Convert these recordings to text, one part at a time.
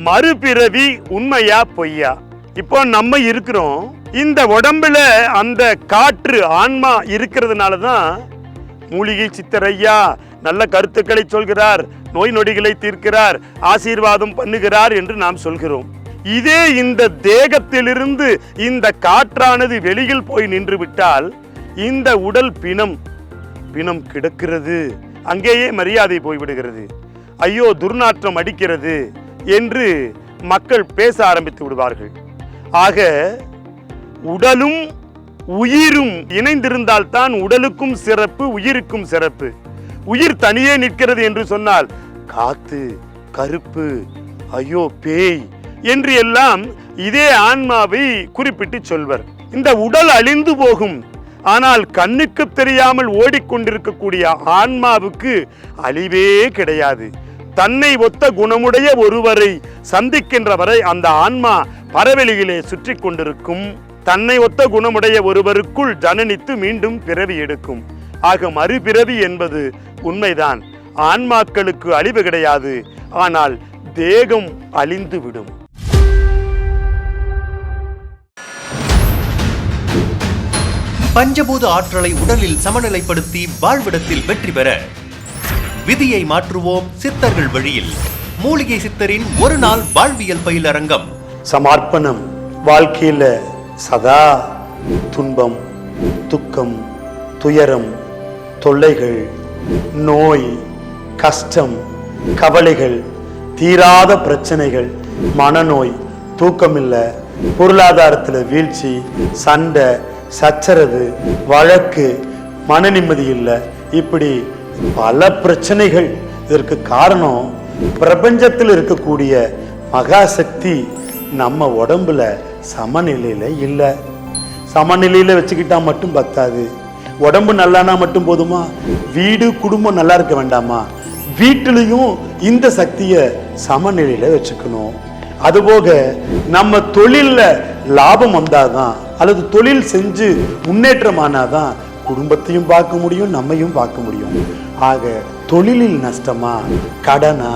மறுபிறவி உண்மையா பொய்யா? இப்போ நம்ம இருக்கிறோம், இந்த உடம்புல அந்த காற்று ஆன்மா இருக்கிறதுனால தான் மூலிகை சித்தர் ஐயா நல்ல கருத்துக்களை சொல்கிறார், நோய் நொடிகளை தீர்க்கிறார், ஆசீர்வாதம் பண்ணுகிறார் என்று நாம் சொல்கிறோம். இதே இந்த தேகத்திலிருந்து இந்த காற்றானது வெளியில் போய் நின்று விட்டால் இந்த உடல் பிணம் கிடக்கிறது, அங்கேயே மரியாதை போய்விடுகிறது. ஐயோ துர்நாற்றம் அடிக்கிறது என்று மக்கள் பேச ஆரம்பித்து விடுவார்கள். ஆக உடலும் உயிரும் இணைந்திருந்தால் தான் உடலுக்கும் சிறப்பு, உயிருக்கும் சிறப்பு. உயிர் தனியே நிற்கிறது என்று சொன்னால் காத்து, கருப்பு, ஐயோ பேய் என்று எல்லாம் இதே ஆன்மாவை குறிப்பிட்டு சொல்வர். இந்த உடல் அழிந்து போகும், ஆனால் கண்ணுக்கு தெரியாமல் ஓடிக்கொண்டிருக்கக்கூடிய ஆன்மாவுக்கு அழிவே கிடையாது. தன்னை ஒத்த குணமுடைய ஒருவரை சந்திக்கின்ற வரை அந்த ஆன்மா பரவெளியிலே சுற்றி கொண்டிருக்கும். தன்னை ஒத்த குணமுடைய ஒருவருக்குள் ஜனனித்து மீண்டும் பிறவி எடுக்கும். ஆக மறுபிறவி என்பது உண்மைதான். ஆன்மாக்களுக்கு அழிவு கிடையாது, ஆனால் தேகம் அழிந்து விடும். பஞ்சபூத ஆற்றலை உடலில் சமநிலைப்படுத்தி வாழ்விடத்தில் வெற்றி பெற விதியை மாற்றுவோம் சித்தர்கள் வழியில். மூலிகை சித்தரின் ஒரு நாள் வாழ்வியல் பயிலரங்கம். சமர்ப்பணம். வாழ்க்கையில சதா துன்பம், துக்கம், துயரம், தொல்லைகள், நோய், கஷ்டம், கவலைகள், தீராத பிரச்சனைகள், மனநோய், தூக்கமில்லை, பொருளாதாரத்தில் வீழ்ச்சி, சண்டை, சச்சரவு, வழக்கு, மன நிம்மதி இல்லை, இப்படி பல பிரச்சனைகள். இதற்கு காரணம் பிரபஞ்சத்தில் இருக்கக்கூடிய மகாசக்தி நம்ம உடம்புல சமநிலையில இல்லை. சமநிலையில வச்சுக்கிட்டா மட்டும் பத்தாது. உடம்பு நல்லானா மட்டும் போதுமா? வீடு குடும்பம் நல்லா இருக்க வேண்டாமா? வீட்டிலையும் இந்த சக்தியை சமநிலையில வச்சுக்கணும். அதுபோக நம்ம தொழில்ல லாபம் வந்தாதான், அல்லது தொழில் செஞ்சு முன்னேற்றமானாதான் குடும்பத்தையும் பார்க்க முடியும், நம்மையும் பார்க்க முடியும். ஆக தொழிலில் நஷ்டமா, கடனா,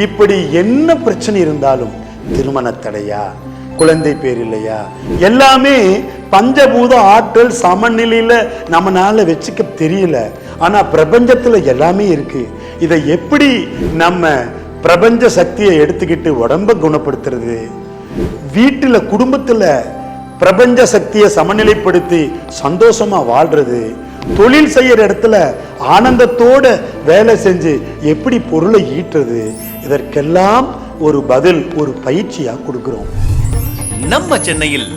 இப்படி என்ன பிரச்சனை இருந்தாலும், திருமண தடையா, குழந்தை பேர் இல்லையா, எல்லாமே பஞ்சபூத ஆற்றல் சமநிலையில நம்மளால வச்சுக்க தெரியல. ஆனா பிரபஞ்சத்துல எல்லாமே இருக்கு. இதை எப்படி நம்ம பிரபஞ்ச சக்தியை எடுத்துக்கிட்டு உடம்ப குணப்படுத்துறது? வீட்டுல குடும்பத்துல பிரபஞ்ச சக்தியை சமநிலைப்படுத்தி சந்தோஷமா வாழ்றது? தொழில் செய்யற இடத்துல ஆனந்தத்தோட வேலை செஞ்சு எப்படி பொருளை ஈட்டுறது? இதற்கெல்லாம் ஒரு பதில், ஒரு பயிற்சியா கொடுக்கிறோம். நம்ம சென்னையில்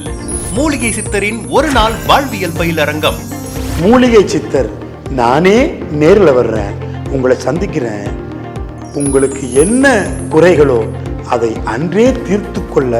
மூலிகை சித்தரின் ஒரு நாள் வாழ்வியல் பயிலரங்கம். மூலிகை சித்தர் நானே நேரில் வர்றேன், உங்களை சந்திக்கிறேன். உங்களுக்கு என்ன குறைகளோ அதை அன்றே தீர்த்து கொள்ள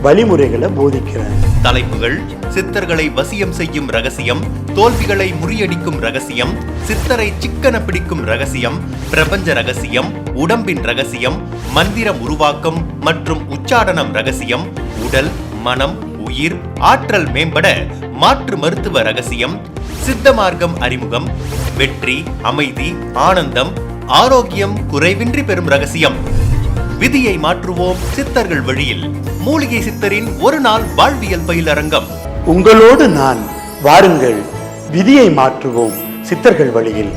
வழிமுறைகளை போதிக்கிறேன். தலைப்புகள்: சித்தர்களை வசியம் செய்யும் ரகசியம், தோல்விகளை முறியடிக்கும் ரகசியம், சித்தரை சிக்கன பிடிக்கும் ரகசியம், பிரபஞ்ச ரகசியம், உடம்பின் ரகசியம், மந்திரம் உருவாக்கம் மற்றும் உச்சாடனம் ரகசியம், உடல், மனம், உயிர், ஆற்றல் மேம்பட மாற்று மருத்துவ ரகசியம், சித்த மார்க்கம் அறிமுகம், வெற்றி, அமைதி, ஆனந்தம், ஆரோக்கியம் குறைவின்றி பெறும் ரகசியம். விதியை மாற்றுவோம் சித்தர்கள் வழியில். மூலிகை சித்தரின் ஒரு நாள் வாழ்வியல் பயிலரங்கம். உங்களோடு நான், வாருங்கள், விதியை மாற்றுவோம் சித்தர்கள் வழியில்.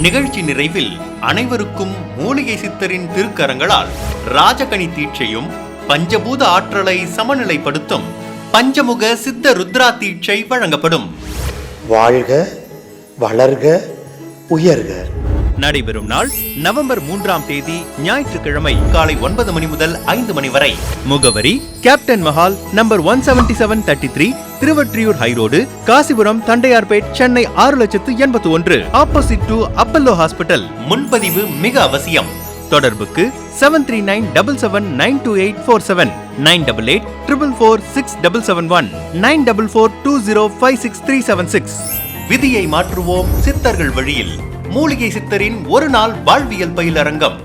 நிகழ்ச்சி நிறைவில் அனைவருக்கும் மூலிகை சித்தரின் திருக்கரங்களால் ராஜகணி தீட்சையும் பஞ்சபூத ஆற்றலை சமநிலைப்படுத்தும் பஞ்சமுக சித்த ருத்ரா தீட்சை வழங்கப்படும். வாழ்க, வளர்க, உயர்க. நடைபெறும் நாள் நவம்பர் 3ஆம் தேதி ஞாயிற்றுக்கிழமை காலை 9 மணி முதல் 5 மணி வரை. முகவரி: captain Mahal, number 177-33, Thiruvottiyur ஹைரோடு, Kasipuram, Tondiarpet, Chennai 6,81,000, opposite to Apollo hospital. முன்பதிவு மிக அவசியம். தொடர்புக்கு 7397792847, 9884446771, 9442056376. விதியை மாற்றுவோம் சித்தர்கள் வழியில். மூலிகை சித்தரின் ஒரு நாள் வாழ்வியல் பயிலரங்கம்.